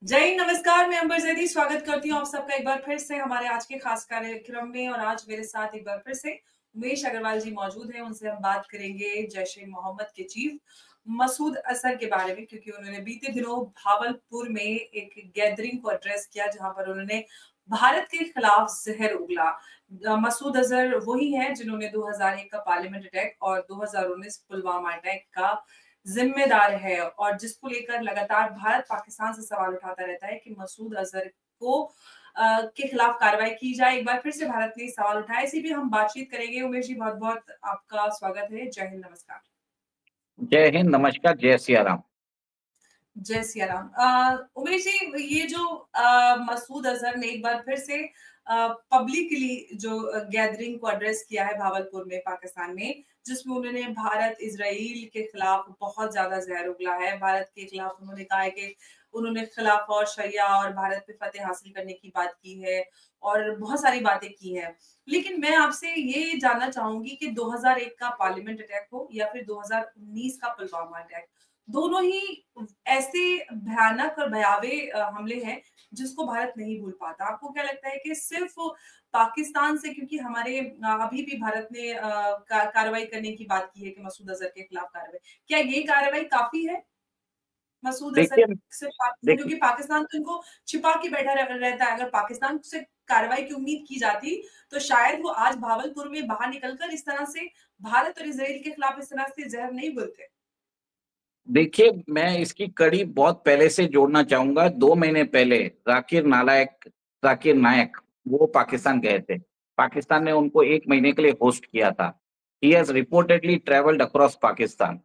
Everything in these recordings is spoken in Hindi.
जय हिंद, नमस्कार। मैं अंबर जैदी स्वागत करती हूँ आप सबका एक बार फिर से हमारे आज के खास कार्यक्रम में। और आज मेरे साथ एक बार फिर से उमेश अग्रवाल जी मौजूद हैं। उनसे हम बात करेंगे जैश ए मोहम्मद के चीफ मसूद अजहर के बारे में, क्योंकि उन्होंने बीते दिनों भावलपुर में एक गैदरिंग को एड्रेस किया जहां पर उन्होंने भारत के खिलाफ जहर उगला। मसूद अजहर वही है जिन्होंने 2001 का पार्लियामेंट अटैक और 2019 पुलवामा अटैक का जिम्मेदार है, और जिसको लेकर लगातार भारत पाकिस्तान से सवाल उठाता रहता है कि मसूद अजहर को के खिलाफ कार्रवाई की जाए। एक बार फिर से भारत ने सवाल उठाया, इसी पे हम बातचीत करेंगे। उमेश जी, बहुत बहुत आपका स्वागत है। जय हिंद, नमस्कार। जय हिंद, नमस्कार, जय सिया राम। जय सिया राम। उमेश जी, ये जो मसूद अजहर ने एक बार फिर से पब्लिकली जो गैदरिंग को एड्रेस किया है भावलपुर में पाकिस्तान में, जिसमें उन्होंने भारत इजराइल के खिलाफ बहुत ज्यादा जहर उगला है। भारत के खिलाफ उन्होंने कहा है कि उन्होंने खिलाफ और शरिया और भारत पे फतेह हासिल करने की बात की है और बहुत सारी बातें की हैं। लेकिन मैं आपसे ये जानना चाहूंगी कि 2001 का पार्लियामेंट अटैक हो या फिर 2019 का पुलवामा अटैक, दोनों ही ऐसे भयानक और भयावह हमले हैं जिसको भारत नहीं भूल पाता। आपको क्या लगता है कि सिर्फ पाकिस्तान से, क्योंकि हमारे अभी भी भारत ने कार्रवाई करने की बात की है कि मसूद अजहर के खिलाफ कार्रवाई, क्या ये कार्रवाई काफी है मसूद अजहर देखिए से पाकिस्तान? देखिए क्योंकि पाकिस्तान तो इनको छिपा के बैठा रहता है। अगर पाकिस्तान से कार्रवाई की उम्मीद की जाती तो शायद वो आज भावलपुर में बाहर निकलकर इस तरह से भारत और इसराइल के खिलाफ इस तरह से जहर नहीं बोलते। देखिए, मैं इसकी कड़ी बहुत पहले से जोड़ना चाहूंगा। 2 महीने पहले जाकिर नायक वो पाकिस्तान गए थे। पाकिस्तान ने उनको 1 महीने के लिए होस्ट किया था। He has reportedly travelled across Pakistan.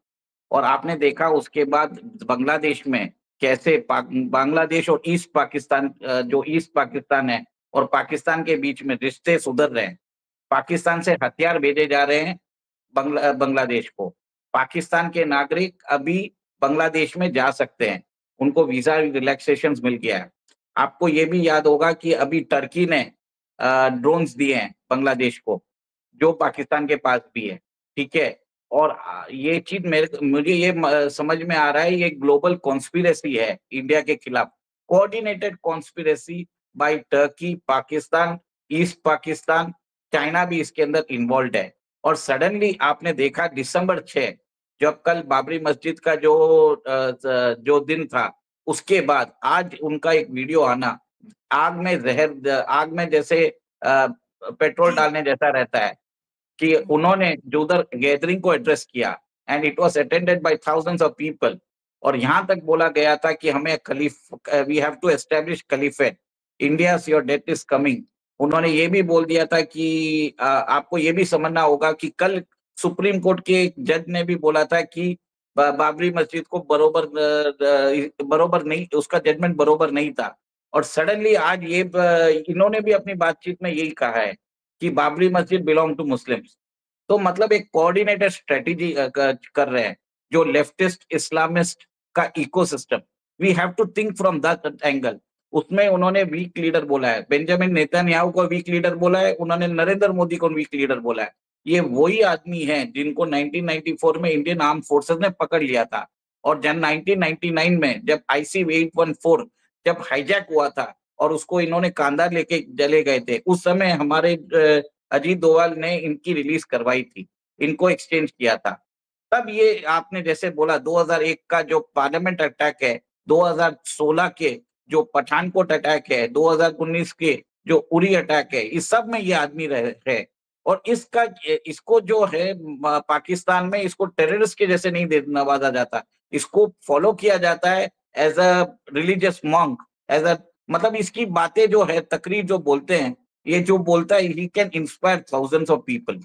और आपने देखा उसके बाद बांग्लादेश में कैसे बांग्लादेश और ईस्ट पाकिस्तान, जो ईस्ट पाकिस्तान है और पाकिस्तान के बीच में रिश्ते सुधर रहे हैं। पाकिस्तान से हथियार भेजे जा रहे हैं बांग्लादेश को। पाकिस्तान के नागरिक अभी बांग्लादेश में जा सकते हैं, उनको वीजा रिलैक्सेशन मिल गया है। आपको ये भी याद होगा कि अभी टर्की ने ड्रोन्स दिए हैं बांग्लादेश को, जो पाकिस्तान के पास भी है। ठीक है। और ये चीज मुझे ये समझ में आ रहा है, ये ग्लोबल कॉन्स्पिरेसी है इंडिया के खिलाफ। Coordinated conspiracy by Turkey, Pakistan, east Pakistan, China भी इसके अंदर इन्वॉल्व है। और सडनली आपने देखा दिसंबर 6, जब कल बाबरी मस्जिद का जो दिन था, उसके बाद आज उनका एक वीडियो आना, आग में जैसे पेट्रोल जी। डालने जैसा रहता है कि उन्होंने जो उधर गैदरिंग को एड्रेस किया, and it was attended by thousands of people. और यहां तक बोला गया था कि हमें we have to establish caliphate, India your death is coming. उन्होंने ये भी बोल दिया था कि आपको ये भी समझना होगा कि कल सुप्रीम कोर्ट के एक जज ने भी बोला था कि बाबरी मस्जिद को बरोबर नहीं, उसका जजमेंट बरोबर नहीं था। और सडनली आज इन्होंने भी अपनी बातचीत में यही कहा है कि बाबरी मस्जिद बिलोंग टू मुस्लिम्स। तो मतलब एक कोऑर्डिनेटेड स्ट्रेटेजी कर रहे हैं, जो लेफ्टिस्ट इस्लामिस्ट का ecosystem. We have to think from that angle. उसमें उन्होंने वीक लीडर बोला है, बेंजामिन नेतन्याहू को वीक लीडर बोला है, उन्होंने नरेंद्र मोदी को वीक लीडर बोला है। ये वही आदमी है जिनको 1994 में इंडियन आर्म फोर्सेस ने पकड़ लिया था। और जब 1999 में जब IC 814 जब हाईजैक हुआ था और उसको इन्होंने कांधा लेके चले गए थे, उस समय हमारे अजीत डोभाल ने इनकी रिलीज करवाई थी, इनको एक्सचेंज किया था। तब ये आपने जैसे बोला 2001 का जो पार्लियामेंट अटैक है, 2016 के जो पठानकोट अटैक है, 2019 के जो उरी अटैक है, इस सब में ये आदमी रहे है। और इसको जो है पाकिस्तान में इसको टेररिस्ट के जैसे नहीं नवाजा जाता, इसको फॉलो किया जाता है as a religious monk, as a मतलब इसकी बातें जो है, तकरीर जो बोलते हैं, ये जो बोलता है, he can inspire thousands of people.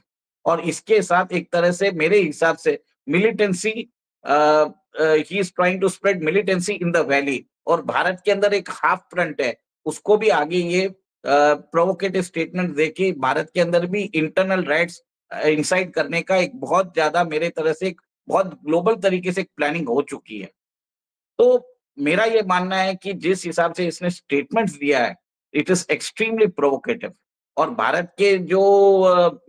और इसके साथ एक तरह से मेरे हिसाब से militancy, he is trying to spread militancy in the valley. और भारत के अंदर एक हाफ फ्रंट है, उसको भी आगे ये प्रोवोकेटिव स्टेटमेंट देके भारत के अंदर भी इंटरनल राइट्स इंसाइड करने का एक बहुत ज्यादा मेरे तरह से एक बहुत ग्लोबल तरीके से प्लानिंग हो चुकी है। तो मेरा ये मानना है कि जिस हिसाब से इसने स्टेटमेंट्स दिया है, इट इज एक्सट्रीमली प्रोवोकेटिव। और भारत के जो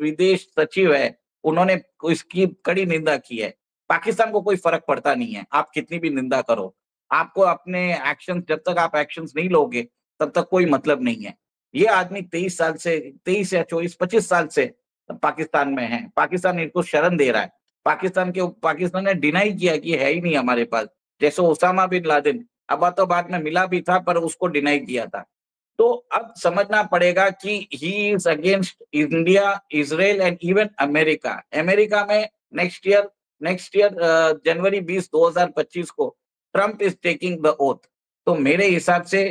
विदेश सचिव है, उन्होंने इसकी कड़ी निंदा की है। पाकिस्तान को कोई फर्क पड़ता नहीं है, आप कितनी भी निंदा करो। आपको अपने एक्शन, जब तक आप एक्शंस नहीं लोगे तब तक कोई मतलब नहीं है। ये आदमी 23 साल से, 23 या 24-25 साल से पाकिस्तान में है। पाकिस्तान इनको शरण दे रहा है। पाकिस्तान ने डिनाई किया कि है ही नहीं हमारे पास, जैसे ओसामा बिन लादेन। अब तो बाद में मिला भी था पर उसको डिनाई किया था। तो अब समझना पड़ेगा कि he is against India, Israel and even America. America में नेक्स्ट ईयर जनवरी 20, 2025 को Trump is taking the oath. तो मेरे हिसाब से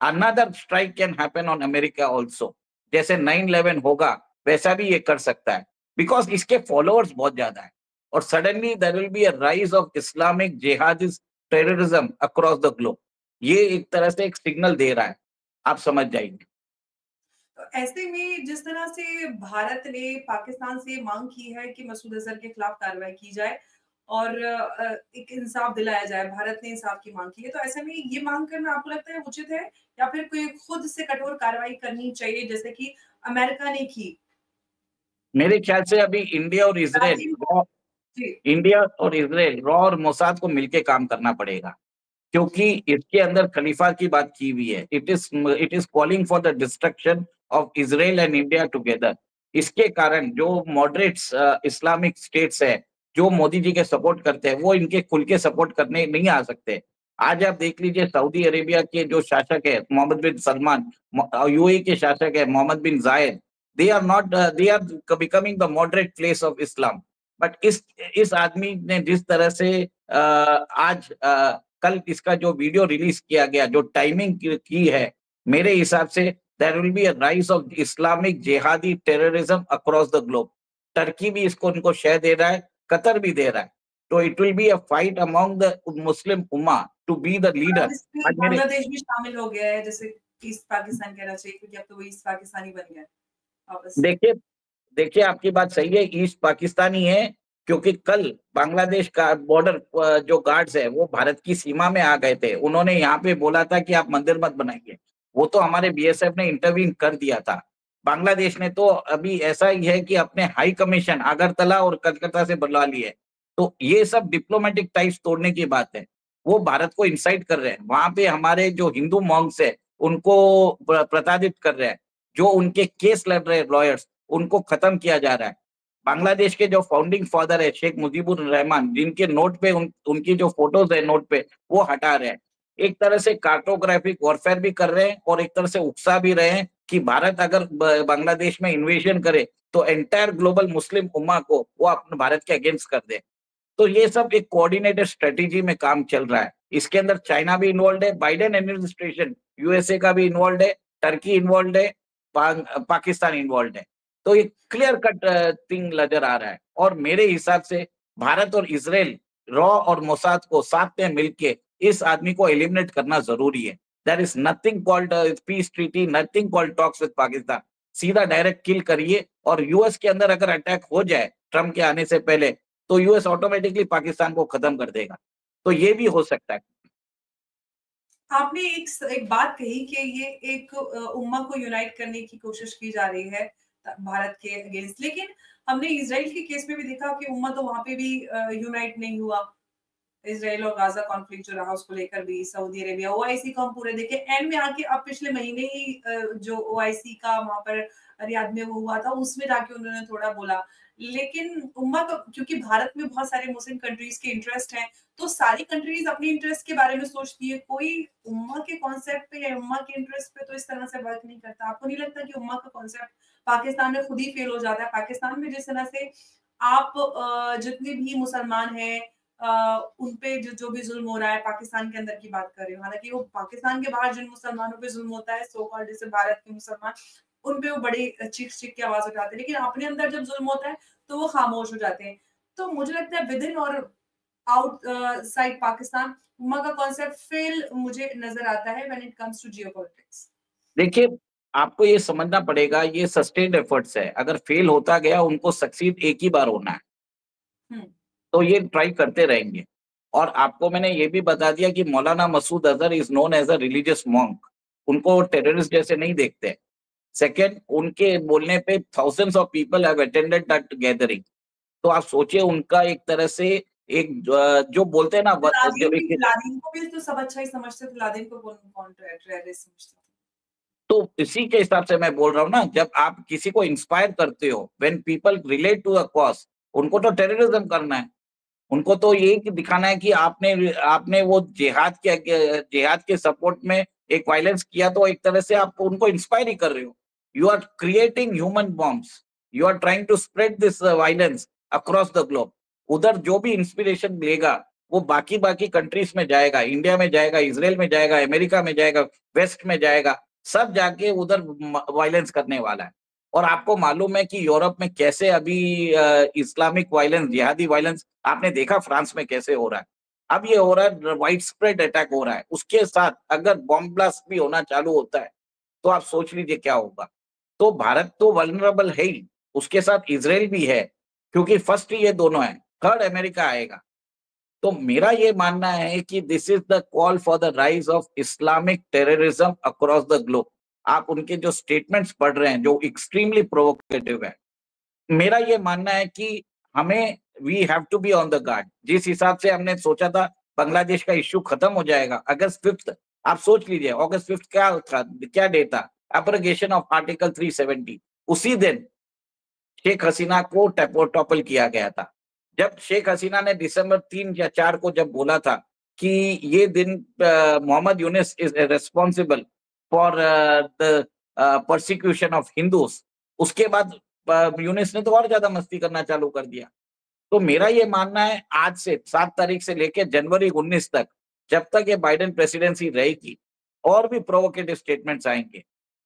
another strike can happen on America also. जैसे 9/11 होगा वैसा भी ये कर सकता है, बिकॉज इसके फॉलोअर्स बहुत ज्यादा है। और suddenly there will be a rise of Islamic jihadist terrorism across the globe. ये एक तरह से एक सिग्नल दे रहा है, आप समझ जाएंगे। तो ऐसे में जिस तरह से भारत ने पाकिस्तान से मांग की है कि मसूद अजहर के खिलाफ कार्रवाई की जाए और एक इंसाफ दिलाया जाए, भारत ने इंसाफ की मांग की है, तो ऐसे में ये मांग करना आपको लगता है उचित है या फिर कोई खुद से कठोर कार्रवाई करनी चाहिए जैसे कि अमेरिका ने की? मेरे ख्याल से अभी ब्राजील को जी। इंडिया और इसराइल, रॉ और मोसाद को मिलके काम करना पड़ेगा, क्योंकि इसके अंदर खलीफा की बात की हुई है। It is calling for the destruction of Israel and India together. इसके कारण जो मॉडरेट्स इस्लामिक स्टेट्स है, जो मोदी जी के सपोर्ट करते हैं, वो इनके खुल के सपोर्ट करने नहीं आ सकते। आज आप देख लीजिए, सऊदी अरेबिया के जो शासक है मोहम्मद बिन सलमान, यूएई के शासक है Mohammed bin Zayed, they are becoming the moderate place of Islam. But इस आदमी ने जिस तरह से आज कल इसका जो वीडियो रिलीज किया गया, जो टाइमिंग की है, मेरे हिसाब से there will be a rise of Islamic jihadi terrorism across the globe. Turkey भी इसको उनको शेयर दे रहा है, कतर भी दे रहा है। तो it will be a fight among the Muslim ummah to be the leader. अब इसमें आज मेरे बांग्लादेश भी शामिल हो गया है, जैसे ईस्ट पाकिस्तान कहना चाहिए क्योंकि अब तो वो ईस्ट पाकिस्तानी बन गया है वापस से। देखिए देखिए आपकी बात सही है, ईस्ट पाकिस्तानी है, क्योंकि कल बांग्लादेश का बॉर्डर जो गार्ड्स है वो भारत की सीमा में आ गए थे। उन्होंने यहाँ पे बोला था कि आप मंदिर मत बनाइए, वो तो हमारे बीएसएफ ने इंटरवीन कर दिया था। बांग्लादेश ने तो अभी ऐसा ही है कि अपने हाई कमीशन अगरतला और कलकत्ता से बुला लिए। तो ये सब डिप्लोमेटिक टाइप्स तोड़ने की बात है। वो भारत को इंसाइट कर रहे हैं, वहां पे हमारे जो हिंदू मॉन्क्स है उनको प्रताड़ित कर रहे हैं, जो उनके केस लड़ रहे लॉयर्स उनको खत्म किया जा रहा है। बांग्लादेश के जो फाउंडिंग फादर है शेख मुजीबुर रहमान, जिनके नोट पे उनकी जो फोटोज है नोट पे, वो हटा रहे हैं। एक तरह से कार्टोग्राफिक वॉरफेयर भी कर रहे हैं और एक तरह से उकसा भी रहे हैं कि भारत अगर बांग्लादेश में इन्वेजन करे तो एंटायर ग्लोबल मुस्लिम उम्मा को वो अपने भारत के अगेंस्ट कर दे। तो ये सब एक कोऑर्डिनेटेड स्ट्रेटेजी में काम चल रहा है। इसके अंदर चाइना भी इन्वॉल्व है, बाइडेन एडमिनिस्ट्रेशन यूएसए का भी इन्वॉल्व है, टर्की इन्वॉल्व है, पाकिस्तान इन्वॉल्व है। तो ये क्लियर कट थिंग नजर आ रहा है। और मेरे हिसाब से भारत और इसराइल, रॉ और मोसाद को साथ में मिलके इस आदमी को एलिमिनेट करना जरूरी है। There is nothing called peace treaty, nothing called talks with Pakistan. सीधा डायरेक्ट किल करिए। और यूएस के अंदर अगर अटैक हो जाए ट्रम्प के आने से पहले, तो यूएस ऑटोमेटिकली पाकिस्तान को खत्म कर देगा। तो ये भी हो सकता है। आपने एक बात कही कि ये एक उम्मा को यूनाइट करने की कोशिश की जा रही है भारत के अगेंस्ट, लेकिन हमने इजराइल के केस में भी देखा कि उम्मा तो वहां पे भी यूनाइट नहीं हुआ। इसराइल और गाजा कॉन्फ्लिक्ट जो रहा उसको लेकर भी सऊदी अरेबिया, ओआईसी को हम पूरे देखे एंड में आके, अब पिछले महीने ही जो ओआईसी का वहां पर रियाद में वो हुआ था उसमें जाके उन्होंने थोड़ा बोला। लेकिन उम्मा तो, क्योंकि भारत में बहुत सारे मुस्लिम कंट्रीज के इंटरेस्ट हैं, तो सारी कंट्रीज अपने इंटरेस्ट के बारे में सोचती है, कोई उम्मा के कॉन्सेप्ट पे या उम्मा के इंटरेस्ट पे तो इस तरह से वर्क नहीं करता। आपको नहीं लगता कि उम्मा का कॉन्सेप्ट पाकिस्तान में खुद ही फेल हो जाता है? पाकिस्तान में जिस तरह से आप जितने भी मुसलमान हैं उन पे जो भी जुल्म हो रहा है, पाकिस्तान के अंदर की बात कर रही हूँ, हालांकि वो पाकिस्तान के बाहर जिन मुसलमानों पे जुल्म होता है, सो कॉल्ड जैसे भारत के मुसलमान, उन पे वो बड़ी चीख चीख की आवाज उठाते हैं, लेकिन अपने अंदर जब जुल्म होता है तो वो खामोश हो जाते हैं। तो मुझे लगता है विद इन और आउट साइड पाकिस्तान उम्मा का कॉन्सेप्ट फेल मुझे नजर आता है when it comes to geopolitics. देखिए, आपको ये समझना पड़ेगा, ये सस्टेन्ड एफर्ट्स है। अगर फेल होता गया, उनको सक्सीड एक ही बार होना है, हम्म। तो ये ट्राई करते रहेंगे। और आपको मैंने ये भी बता दिया कि Maulana Masood Azhar is known as a religious monk. उनको टेररिस्ट जैसे नहीं देखते। सेकेंड, उनके बोलने पे thousands of people have attended that gathering. तो आप सोचिए, उनका एक तरह से एक जो बोलते हैं ना लादेन को भी तो सब अच्छा ही समझते थे, लादेन को कौन टेररिस्ट समझता था? तो इसी के हिसाब से मैं बोल रहा हूँ ना, जब आप किसी को इंस्पायर करते हो, when people relate to a cause, उनको तो टेररिज्म करना है, उनको तो यही दिखाना है कि आपने आपने वो जिहाद के सपोर्ट में एक वायलेंस किया, तो एक तरह से आप उनको इंस्पायर ही कर रहे हो। You are creating human bombs, you are trying to spread this violence across the globe. उधर जो भी इंस्पिरेशन मिलेगा वो बाकी बाकी कंट्रीज में जाएगा, इंडिया में जाएगा, इसराइल में जाएगा, अमेरिका में जाएगा, वेस्ट में जाएगा, सब जाके उधर वायलेंस करने वाला है। और आपको मालूम है कि यूरोप में कैसे अभी इस्लामिक वायलेंस, जिहादी वायलेंस आपने देखा फ्रांस में कैसे हो रहा है। अब ये हो रहा है, वाइड स्प्रेड अटैक हो रहा है, उसके साथ अगर बॉम्ब ब्लास्ट भी होना चालू होता है तो आप सोच लीजिए क्या होगा। तो भारत तो वल्नरेबल है ही, उसके साथ इजराइल भी है, क्योंकि फर्स्ट ये दोनों है, थर्ड अमेरिका आएगा। तो मेरा ये मानना है कि this is the call for the rise of Islamic terrorism across the globe. आप उनके जो स्टेटमेंट्स पढ़ रहे हैं जो एक्सट्रीमली प्रोवोकेटिव है, मेरा ये मानना है कि हमें we have to be on the guard. जिस हिसाब से हमने सोचा था बांग्लादेश का इश्यू खत्म हो जाएगा अगस्त 5, आप सोच लीजिए अगस्त 5 क्या था, क्या डे था, एब्रोगेशन ऑफ आर्टिकल 370। उसी दिन शेख हसीना को टॉपल किया गया था। जब शेख हसीना ने दिसंबर 3 या 4 को जब बोला था कि ये दिन Mohammad Yunus is responsible for the persecution of Hindus, उसके बाद यूनिस ने तो और ज्यादा मस्ती करना चालू कर दिया। तो मेरा ये मानना है आज से 7 तारीख से लेकर जनवरी 19 तक, जब तक ये बाइडेन प्रेसिडेंसी रहेगी, और भी प्रोवोकेटिव स्टेटमेंट्स आएंगे।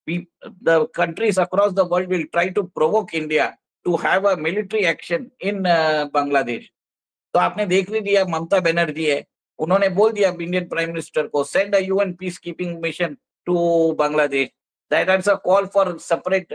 The countries across the world will try to provoke India to have a military action in Bangladesh. तो आपने देख लीजिए, ममता बनर्जी है, उन्होंने बोल दिया इंडियन प्राइम मिनिस्टर को, send a UN peace keeping mission to Bangladesh, that is a call for separate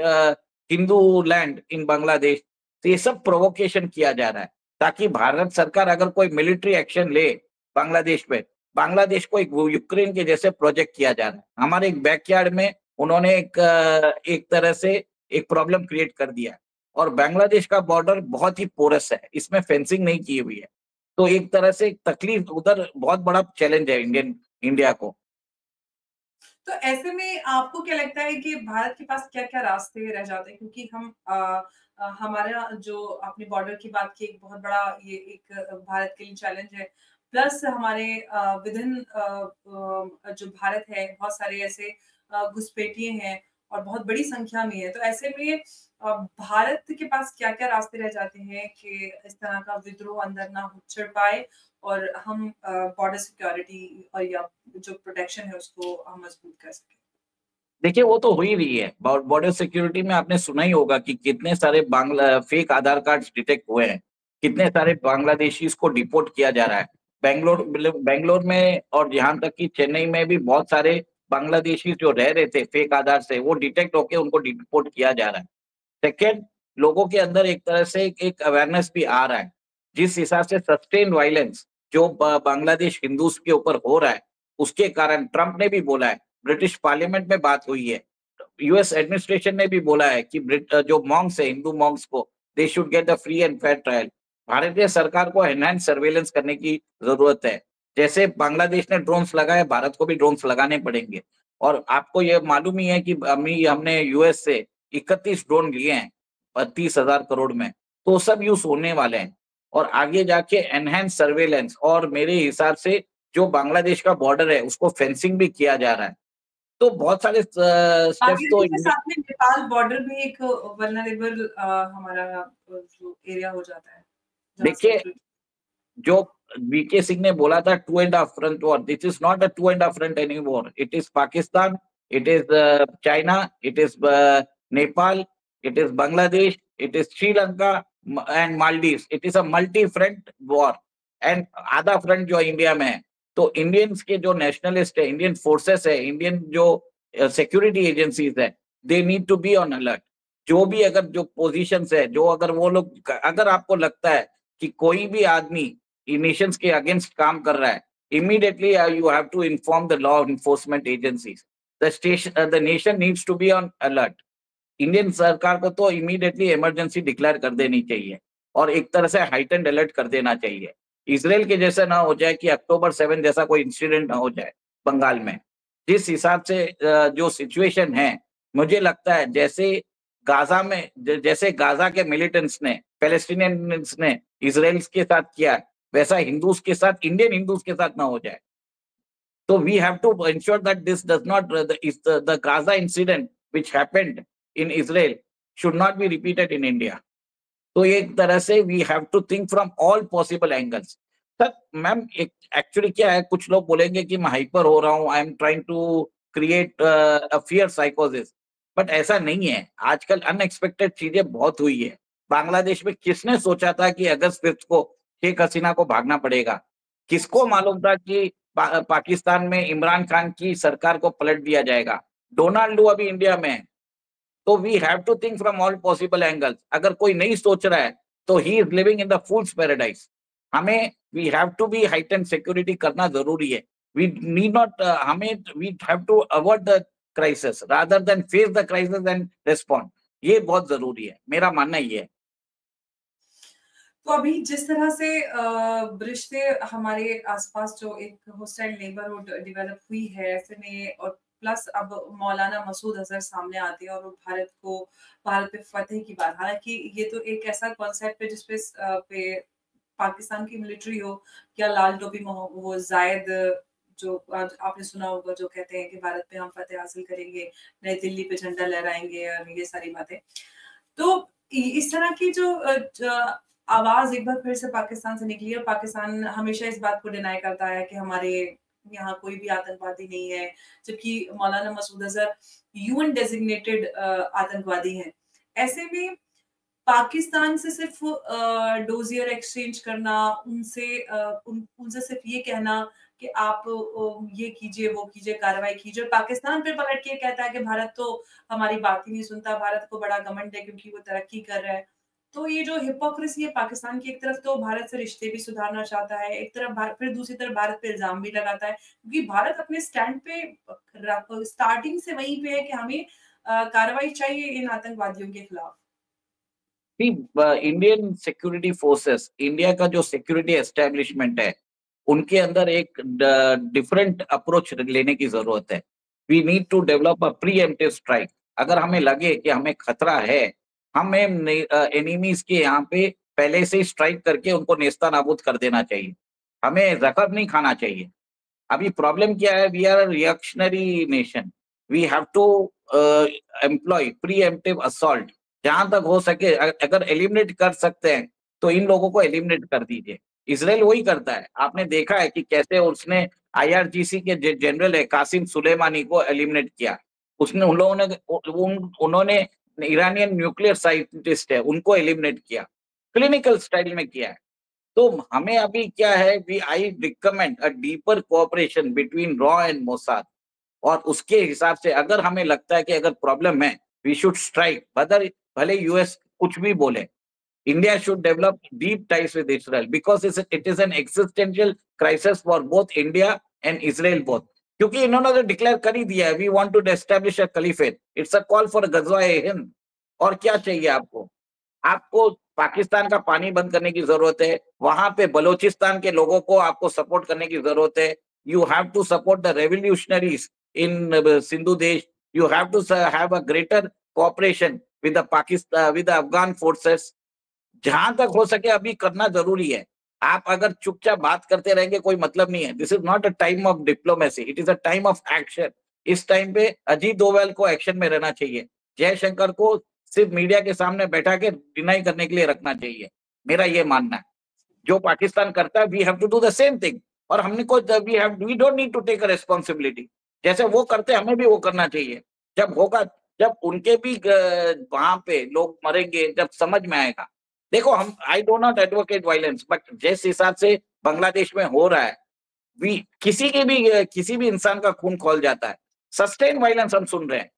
Hindu land in Bangladesh. तो ये सब प्रोवोकेशन किया जा रहा है ताकि भारत सरकार अगर कोई मिलिट्री एक्शन ले बांग्लादेश पे, बांग्लादेश को एक यूक्रेन के जैसे प्रोजेक्ट किया जा रहा है। हमारे एक बैकयार्ड में उन्होंने एक तरह से एक प्रॉब्लम क्रिएट कर दिया है। और बांग्लादेश का बॉर्डर बहुत ही पोरस है, इसमें फेंसिंग नहीं की हुई है, तो एक तरह से तकलीफ उधर बहुत बड़ा चैलेंज है इंडिया को। तो ऐसे में आपको क्या लगता है कि भारत के पास क्या-क्या रास्ते रह जाते हैं? क्योंकि हमारा जो आपने बॉर्डर की बात की, एक बहुत बड़ा ये एक भारत के लिए चैलेंज है। प्लस हमारे जो भारत है, बहुत सारे ऐसे घुसपैठिए हैं और बहुत बड़ी संख्या में है। तो ऐसे में भारत के पास क्या-क्या रास्ते रह जाते हैं कि इस तरह का विद्रोह अंदर ना उछड़ पाए और हम बॉर्डर सिक्योरिटी और या जो प्रोटेक्शन है उसको हम मजबूत कर सकें? देखिए वो तो हो ही रही है। बॉर्डर सिक्योरिटी में आपने सुना ही होगा कि कितने सारे बांग्ला फेक आधार कार्ड डिटेक्ट हुए हैं, कितने सारे बांग्लादेशीज को डिपोर्ट किया जा रहा है। बेंगलोर में और यहाँ तक कि चेन्नई में भी बहुत सारे बांग्लादेशी जो रह रहे थे फेक आधार से, वो डिटेक्ट होके उनको डिपोर्ट किया जा रहा है। सेकेंड, लोगों के अंदर एक तरह से एक अवेयरनेस भी आ रहा है। जिस हिसाब से सस्टेन वायलेंस जो बांग्लादेश हिंदूज के ऊपर हो रहा है, उसके कारण ट्रंप ने भी बोला है, ब्रिटिश पार्लियामेंट में बात हुई है, यूएस एडमिनिस्ट्रेशन ने भी बोला है कि जो मॉन्क्स है, हिंदू मॉन्क्स को, they should get a free and fair trial. भारतीय सरकार को एनहांस सर्वेलेंस करने की जरूरत है। जैसे बांग्लादेश ने ड्रोन्स लगाए, भारत को भी ड्रोन्स लगाने पड़ेंगे। और आपको ये मालूम ही है कि हमने यूएस से 31 ड्रोन लिए हैं 30,000 करोड़ में, तो सब यूज होने वाले हैं। और आगे जाके एनहांस सर्वेलेंस, और मेरे हिसाब से जो बांग्लादेश का बॉर्डर है उसको फेंसिंग भी किया जा रहा है। तो बहुत सारे स्टेप्स तो बांग्लादेश के साथ में नेपाल बॉर्डर भी एक वल्नरेबल हमारा जो एरिया हो जाता है, जहाँ से देखिए, जो वीके सिंह ने बोला था 2.5 front war, this is not a 2.5 front any war, it is Pakistan, it is China, it is Nepal, it is Bangladesh, it is Sri Lanka and Maldives, it is a multi front war. And आधा फ्रंट जो इंडिया में है, तो इंडियंस के जो नेशनलिस्ट है, इंडियन फोर्सेस है, इंडियन जो सिक्योरिटी एजेंसीज है, they need to be on alert. जो भी अगर जो पोजीशंस है, जो अगर वो लोग, अगर आपको लगता है कि कोई भी आदमी नेशंस के अगेंस्ट काम कर रहा है, immediately you have to inform the law enforcement agencies. The nation needs to be on alert. Indian सरकार को तो इमीडिएटली इमरजेंसी डिक्लेयर कर देनी चाहिए और एक तरह से हाइटेंड अलर्ट कर देना चाहिए। इसराइल के जैसा ना हो जाए कि अक्टूबर 7 जैसा कोई इंसिडेंट ना हो जाए बंगाल में। जिस हिसाब से जो सिचुएशन है, मुझे लगता है जैसे गाजा में जैसे गाजा के मिलिटेंट्स ने पैलेस्टीनियंस ने इसराइल के साथ किया, वैसा हिंदूज के साथ, इंडियन हिंदूज के साथ ना हो जाए। तो we have to ensure that this does not the Gaza incident which happened in Israel should not be repeated in India. तो एक तरह से we have to think from all possible angles. Sir ma'am, actually क्या है, कुछ लोग बोलेंगे कि मैं हाइपर हो रहा हूँ, I am trying to create a fear साइकोसिस, बट ऐसा नहीं है। आजकल अनएक्सपेक्टेड चीजें बहुत हुई है। बांग्लादेश में किसने सोचा था कि अगस्त 5 को शेख हसीना को भागना पड़ेगा? किसको मालूम था कि पाकिस्तान में इमरान खान की सरकार को पलट दिया जाएगा? डोनाल्ड अभी इंडिया में है। तो we have to think from all possible angles. अगर कोई नहीं सोच रहा है तो he is living in the fool's paradise. हमें we have to be heightened security करना जरूरी है। वी नीड नॉट हमें we have to avoid the crisis rather than face the crisis and respond. ये बहुत जरूरी है, मेरा मानना ये है। तो अभी जिस तरह से रिश्ते हमारे आसपास जो एक होस्टाइल नेबरहुड डेवलप हुई है ऐसे में, और प्लस अब मौलाना मसूद अजहर सामने आते हैं और वो भारत पे फतेह की बात, हालांकि ये तो एक ऐसा कॉन्सेप्ट है जिसपे पे पाकिस्तान की मिलिट्री हो या लाल टोपी में हो, वो जायद जो आज आपने सुना होगा जो कहते हैं कि भारत पे हम फतेह हासिल करेंगे, नई दिल्ली पे झंडा लहराएंगे और ये सारी बातें। तो इस तरह की जो आवाज एक बार फिर से पाकिस्तान से निकली है। पाकिस्तान हमेशा इस बात को डिनाई करता है कि हमारे यहाँ कोई भी आतंकवादी नहीं है, जबकि मौलाना मसूद अजहर यूएन डेजिग्नेटेड आतंकवादी हैं। ऐसे में पाकिस्तान से सिर्फ डोजियर एक्सचेंज करना, उनसे सिर्फ ये कहना कि आप ये कीजिए वो कीजिए कार्रवाई कीजिए, और पाकिस्तान फिर पलट के कहता है कि भारत तो हमारी बात ही नहीं सुनता, भारत को बड़ा घमंड है क्योंकि वो तरक्की कर रहा है। तो ये जो हिपोक्रेसी है पाकिस्तान की, एक तरफ तो भारत से रिश्ते भी सुधारना चाहता है, एक तरफ फिर दूसरी तरफ भारत पे इल्जाम भी लगाता है, क्योंकि भारत अपने स्टैंड पे स्टार्टिंग से वहीं पे है कि हमें कार्रवाई चाहिए इन आतंकवादियों के खिलाफ। इंडियन सिक्योरिटी फोर्सेस, इंडिया का जो सिक्योरिटी एस्टेब्लिशमेंट है, उनके अंदर एक डिफरेंट अप्रोच लेने की जरूरत है। We need to develop a preemptive strike. अगर हमें लगे कि हमें खतरा है, हमें एनिमीज के यहाँ पे पहले से ही स्ट्राइक करके उनको नेस्ता नाबूद कर देना चाहिए। हमें जखम नहीं खाना चाहिए। अभी प्रॉब्लम क्या है, we are reactionary nation. We have to employ preemptive assault. जहां तक हो सके, अगर एलिमिनेट कर सकते हैं तो इन लोगों को एलिमिनेट कर दीजिए। इसराइल वही करता है। आपने देखा है कि कैसे उसने आईआरजीसी के जनरल है कासिम सुलेमानी को एलिमिनेट किया। उसने उन लोगों ने उन्होंने ईरानियन न्यूक्लियर साइंटिस्ट है उनको एलिमिनेट किया, क्लिनिकल स्टाइल में किया है। तो हमें अभी क्या है, we I recommend a deeper cooperation between रॉ एंड मोसाद। और उसके हिसाब से अगर हमें लगता है कि अगर प्रॉब्लम है, वी शुड स्ट्राइक। भले यूएस कुछ भी बोले, India should develop deep ties with Israel because it is an existential crisis for both India and Israel both. क्योंकि इन्होंने तो डिक्लेयर कर ही दिया है, we want to establish a caliphate, it's a call for गजवाए हिंद। और क्या चाहिए आपको? आपको पाकिस्तान का पानी बंद करने की जरूरत है, वहां पे बलोचिस्तान के लोगों को आपको सपोर्ट करने की जरूरत है। You have to support the revolutionaries in Sindhu Desh. You have to have a greater cooperation with the Pakistan with the Afghan forces. जहां तक हो सके अभी करना जरूरी है। आप अगर चुपचाप बात करते रहेंगे कोई मतलब नहीं है। This is not a time of diplomacy, it is a time of action. इस टाइम पे अजीत डोभाल को एक्शन में रहना चाहिए। जयशंकर को सिर्फ मीडिया के सामने बैठा के डिनाई करने के लिए रखना चाहिए, मेरा ये मानना है। जो पाकिस्तान करता है, we have to do the same thing. और हमने को we don't need to take a responsibility. जैसे वो करते हमें भी वो करना चाहिए। जब होगा, जब उनके भी वहां पे लोग मरेंगे, जब समझ में आएगा। देखो, हम I do not advocate violence, but जिस हिसाब से बांग्लादेश में हो रहा है, वी किसी भी इंसान का खून खौल जाता है। सस्टेन वायलेंस हम सुन रहे हैं।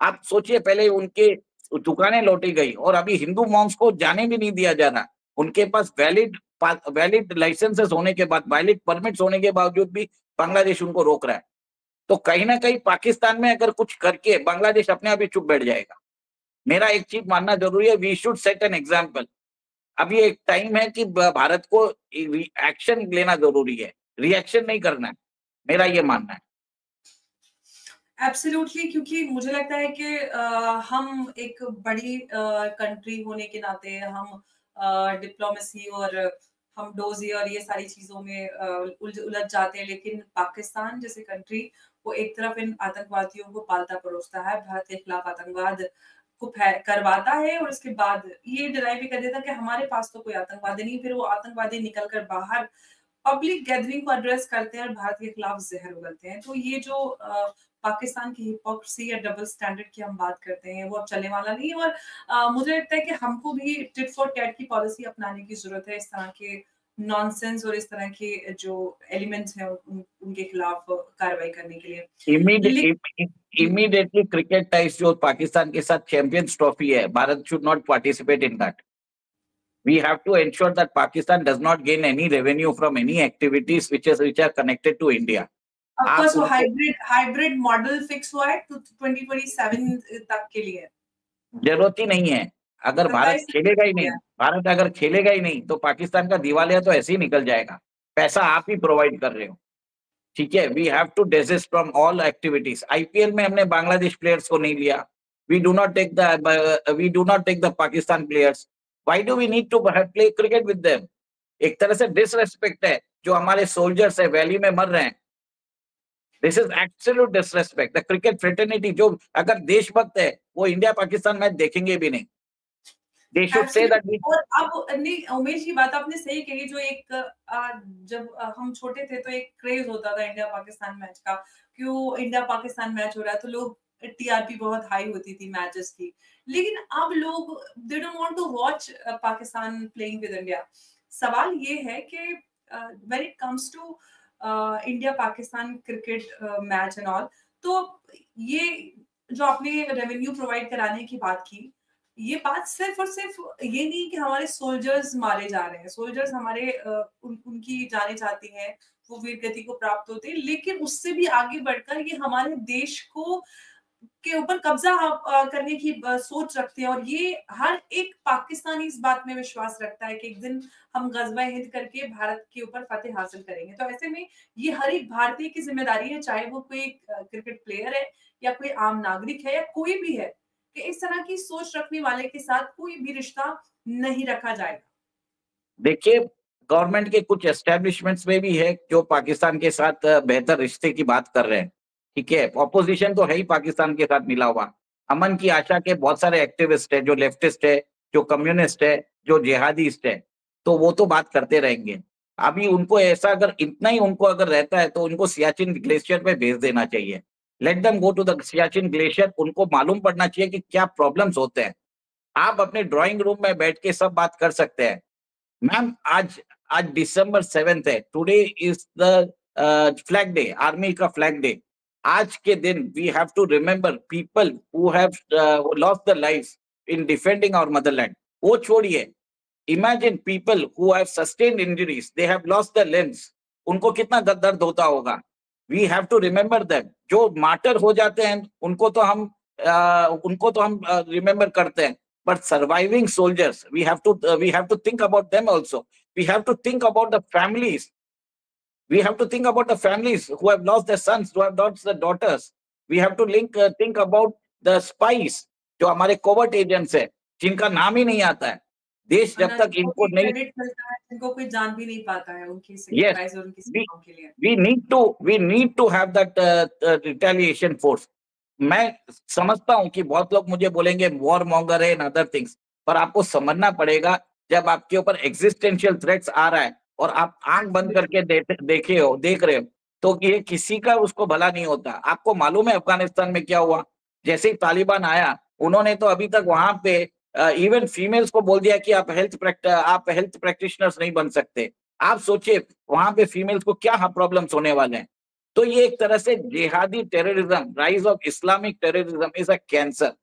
आप सोचिए, पहले उनके दुकानें लौटी गई और अभी हिंदू मॉन्क्स को जाने भी नहीं दिया जा रहा। उनके पास वैलिड लाइसेंसेस होने के बाद, वैलिड परमिट्स होने के बावजूद भी बांग्लादेश उनको रोक रहा है। तो कहीं ना कहीं पाकिस्तान में अगर कुछ करके बांग्लादेश अपने आप ही चुप बैठ जाएगा। मेरा एक चीज मानना जरूरी है, we should set an example. अभी एक टाइम है कि भारत को एक्शन लेना जरूरी है, रिएक्शन नहीं करना है, मेरा ये मानना है। एब्सोल्युटली, क्योंकि मुझे लगता है कि हम एक बड़ी कंट्री होने के नाते हम डिप्लोमेसी और हम डोज़ी और ये सारी चीज़ों में उलझ जाते हैं, लेकिन पाकिस्तान जैसे कंट्री वो एक तरफ इन आतंकवादियों को पालता-परोसता है, भारत के खिलाफ आतंकवाद को फै करवाता है और उसके बाद ये डिनाई भी कर देता है कि हमारे पास तो कोई आतंकवादी नहीं, फिर वो आतंकवादी निकल कर बाहर पब्लिक गैदरिंग को एड्रेस करते हैं और भारत के खिलाफ ज़हर उगलते हैं। तो ये जो पाकिस्तान की हिपोक्रेसी या डबल स्टैंडर्ड की हम बात करते हैं, वो अब चलने वाला नहीं है और मुझे लगता है कि हमको भी टिट फॉर टैट की पॉलिसी अपनाने की ज़रूरत है। इस तरह के नॉनसेंस और इस तरह के जो एलिमेंट्स हैं उनके खिलाफ कार्रवाई करने के लिए। लेकिन इमीडिएटली क्रिकेट टाइज जो पाकिस्तान के साथ चैंपियंस ट्रॉफी है, Bharat should not participate in that. We have to ensure that Pakistan does not gain any revenue from any activities which are connected to India. Of आप कोर्स वो उनको हाइब्रिड मॉडल फिक्स हुआ है टू 2027 तक के लिए। जरूरत ही नहीं है। अगर भारत 27 खेलेगा ही हो नहीं, गया। भारत अगर खेलेगा ही नहीं तो पाकिस्तान का दिवालिया तो ऐसे ही निकल जाएगा। पैसा आप ही प्रोवाइड कर रहे हो, ठीक है। We have to desist from all activities. IPL में हमने बांग्लादेश प्लेयर्स को नहीं लिया। We do not take the Pakistan players. Why do we need to play cricket with them? एक तरह से डिसरेस्पेक्ट है। जो हमारे सोल्जर्स है वैली में मर रहे हैं, this is absolute disrespect. The cricket fraternity जो अगर देशभक्त है वो इंडिया पाकिस्तान मैच देखेंगे भी नहीं। They should say that absolutely. और अब नहीं, उमेश की बात आपने सही कही। जो एक जब हम छोटे थे तो एक क्रेज होता था इंडिया पाकिस्तान मैच का, क्यों इंडिया पाकिस्तान मैच हो रहा है तो लोग टीआरपी बहुत हाई होती थी मैचेस की। लेकिन अब लोग they don't want to watch Pakistan playing with India. सवाल ये है कि when it comes to India Pakistan cricket match and all, तो ये जो आपने रेवेन्यू प्रोवाइड कराने की बात की, ये बात सिर्फ और सिर्फ ये नहीं कि हमारे सोल्जर्स मारे जा रहे हैं। सोल्जर्स हमारे उनकी जानें जाती हैं, वो वीर गति को प्राप्त होते हैं, लेकिन उससे भी आगे बढ़कर ये हमारे देश को के ऊपर कब्जा करने की सोच रखते हैं और ये हर एक पाकिस्तानी इस बात में विश्वास रखता है कि एक दिन हम गज़वा हिंद करके भारत के ऊपर फतेह हासिल करेंगे। तो ऐसे में ये हर एक भारतीय की ज़िम्मेदारी है, चाहे वो कोई क्रिकेट प्लेयर है या कोई आम नागरिक है या कोई भी है, कि इस तरह की सोच रखने वाले के साथ कोई भी रिश्ता नहीं रखा जाएगा। देखिए, गवर्नमेंट के कुछ एस्टेब्लिशमेंट्स में भी है जो पाकिस्तान के साथ बेहतर रिश्ते की बात कर रहे हैं, ठीक है। ऑपोजिशन तो है ही पाकिस्तान के साथ मिला हुआ। अमन की आशा के बहुत सारे एक्टिविस्ट है, जो लेफ्टिस्ट है, जो कम्युनिस्ट है, जो जिहादिस्ट है, तो वो तो बात करते रहेंगे। अभी उनको ऐसा अगर इतना ही उनको अगर रहता है तो उनको सियाचिन ग्लेशियर पे भेज देना चाहिए। Let them go to the Siachen glacier. उनको मालूम पड़ना चाहिए कि क्या प्रॉब्लम्स होते हैं। आप अपने ड्राइंग रूम में बैठ के सब बात कर सकते हैं। मैम, आज आज December 7 है। Today is the flag day, army का फ्लैग डे। आज के दिन we have to remember people who have lost the life in defending our motherland. वो छोड़िए, imagine people who have sustained injuries, they have lost the limbs. उनको कितना दर्द होता होगा। We have to remember them. जो मार्टर हो जाते हैं उनको तो हम रिमेंबर करते हैं, but surviving soldiers, we have to think about them also. We have to think about the families. We have to think about the families who have lost their sons, who have lost their daughters. We have to think about the spies, जो हमारे covert agents है, जिनका नाम ही नहीं आता है। देश जब तक जिनको इनको भी नहीं, क्रेडिट मिलता है, जिनको कोई जान भी नहीं पाता है उनकी yes, सैक्रिफाइस और उनकी we सेवाओं के लिए। we need to have that retaliation force. मैं समझता हूं कि बहुत लोग मुझे बोलेंगे वॉर मॉन्गर है इन अदर थिंग्स, पर आपको समझना पड़ेगा जब आपके ऊपर एग्जिस्टेंशियल थ्रेट्स आ रहा है और आप आंख बंद करके देख रहे हो तो ये किसी का उसको भला नहीं होता। आपको मालूम है अफगानिस्तान में क्या हुआ? जैसे ही तालिबान आया, उन्होंने तो अभी तक वहां पे इवन फीमेल्स को बोल दिया कि आप हेल्थ प्रैक्टिशनर्स नहीं बन सकते। आप सोचिए वहां पे फीमेल्स को क्या प्रॉब्लम्स होने वाले हैं। तो ये एक तरह से जिहादी terrorism, rise of Islamic terrorism is a cancer.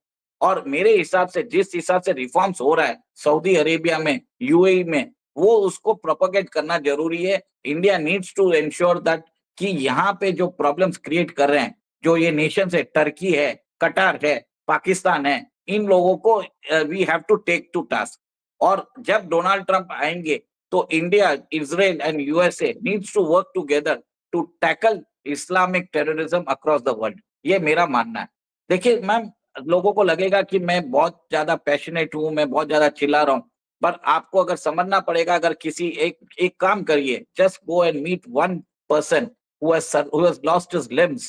और मेरे हिसाब से जिस हिसाब से रिफॉर्म्स हो रहा है सऊदी अरेबिया में, यूएई में, वो उसको प्रोपोगेट करना जरूरी है। India needs to ensure that कि यहाँ पे जो प्रॉब्लम्स क्रिएट कर रहे हैं, जो ये नेशन है, टर्की है, कटार है, पाकिस्तान है, इन लोगों को we have to take to task. और जब डोनाल्ड ट्रंप आएंगे तो India, Israel and USA needs to work together to tackle Islamic terrorism across the world. ये मेरा मानना है। देखिए मैम, लोगों को लगेगा कि मैं बहुत ज्यादा पैशनेट हूं, मैं बहुत ज्यादा चिल्ला रहा हूं, पर आपको अगर समझना पड़ेगा, अगर किसी एक एक काम करिए, just go and meet one person who has lost his limbs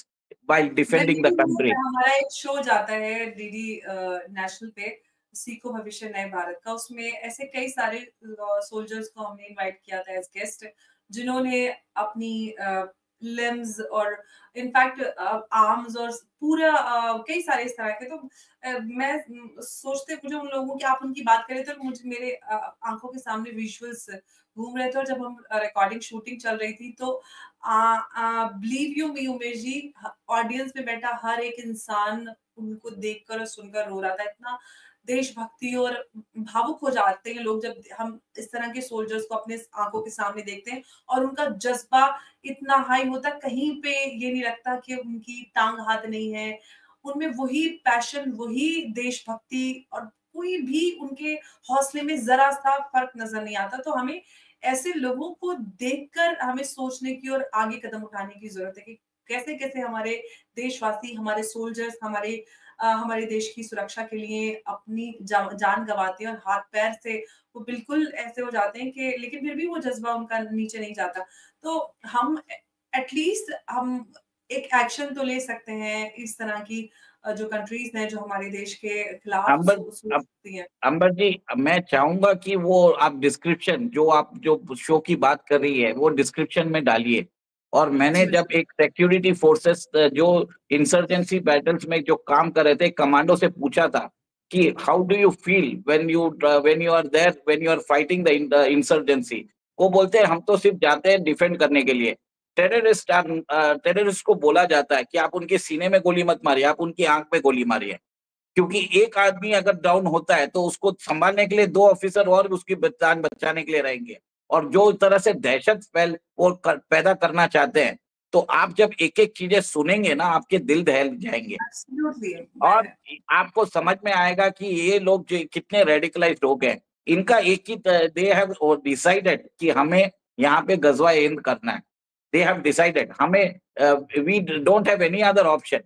while defending the country. हमारा एक शो जाता है डीडी नेशनल पे, सीखो भविष्य नए भारत का, उसमें ऐसे कई सारे सोल्जर्स को हमने इनवाइट किया था एज गेस्ट, जिन्होंने अपनी लिम्स और इनफैक्ट आर्म्स और पूरा कई सारे इस तरह के, तो मैं सोचते मुझे उन लोगों की, आप उनकी बात करें तो मुझे मेरे आंखों के सामने विजुअल्स घूम रहे थे, और जब हम रिकॉर्डिंग शूटिंग चल रही थी तो believe you me Umesh ji, audience में बैठा हर एक इंसान उनको देखकर और सुनकर रो रहा था। इतना देशभक्ति और भावुक हो जाते हैं लोग जब हम इस तरह के सोल्जर्स को अपने आंखों के सामने देखते हैं, और उनका जज्बा इतना हाई होता, कहीं पे ये नहीं लगता कि उनकी टांग हाथ नहीं है, उनमें वही पैशन, वही देशभक्ति, और कोई भी उनके हौसले में जरा सा फर्क नजर नहीं आता। तो हमें ऐसे लोगों को देखकर हमें सोचने की और आगे कदम उठाने की जरूरत है कि कैसे कैसे हमारे देशवासी, हमारे सोल्जर्स, हमारे देश की सुरक्षा के लिए अपनी जान गंवाते हैं, और हाथ पैर से वो बिल्कुल ऐसे हो जाते हैं कि, लेकिन फिर भी वो जज्बा उनका नीचे नहीं जाता। तो हम एटलीस्ट हम एक एक्शन तो ले सकते हैं इस तरह की, जो कंट्रीज हैं जो हमारे देश के खिलाफ अंबर अब सोचती हैं। अंबर जी, मैं चाहूंगा कि वो आप डिस्क्रिप्शन, जो आप जो शो की बात कर रही है, वो डिस्क्रिप्शन में डालिए। और मैंने जी जब बिल्कुल। एक सिक्योरिटी फोर्सेस जो इंसर्जेंसी बैटल्स में जो काम कर रहे थे, कमांडो से पूछा था कि how do you feel when you are there, when you are fighting the insurgency. वो बोलते हैं हम तो सिर्फ जाते हैं डिफेंड करने के लिए। टेररिस्ट को बोला जाता है कि आप उनके सीने में गोली मत मारिए, आप उनकी आंख में गोली मारिए, क्योंकि एक आदमी अगर डाउन होता है तो उसको संभालने के लिए दो ऑफिसर और उसकी जान बचाने के लिए रहेंगे। और जो तरह से दहशत पैदा करना चाहते हैं, तो आप जब एक एक चीजें सुनेंगे ना, आपके दिल दहल जाएंगे। एब्सोल्युटली। और आपको समझ में आएगा कि ये लोग जो कितने रेडिकलाइज्ड हो गए। इनका एक ही, दे हैव डिसाइडेड कि हमें यहाँ पे गजवा हिंद करना है। दे हैव डिसाइडेड, हमें we don't have any other option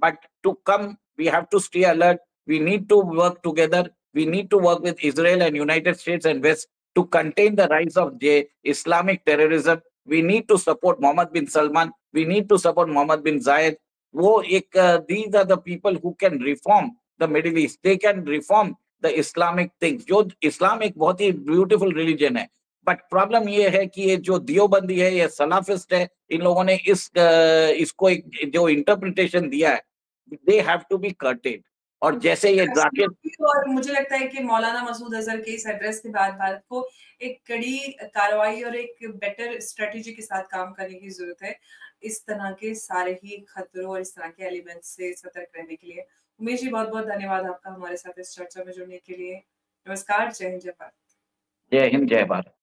but to come, we have to stay alert. We need to work together. We need to work with Israel and United States and West to contain the rise of Islamic terrorism. We need to support Mohammed bin Salman. We need to support Mohammed bin Zayed. वो एक, these are the people who can reform the Middle East. They can reform the Islamic things. जो इस्लाम एक बहुत ही ब्यूटीफुल रिलीजन है, बट प्रॉब्लम ये है कि ये जो दियोबंदी है, ये सलाफिस्ट है, इन लोगों ने इसको एक जो इंटरप्रिटेशन दिया है, दे हैव टू बी कर्टेड। और जैसे ये जाकिर, और मुझे लगता है कि मौलाना मसूद अजहर के इस एड्रेस के बाद भारत को एक कड़ी कार्रवाई और एक बेटर स्ट्रेटेजी के साथ काम करने की जरूरत है, इस तरह के सारे ही खतरों और इस तरह के एलिमेंट्स से सतर्क रहने के लिए। उमेश जी, बहुत बहुत धन्यवाद आपका हमारे साथ इस चर्चा में जुड़ने के लिए। नमस्कार, जय हिंद, जय भारत। जय हिंद, जय भारत।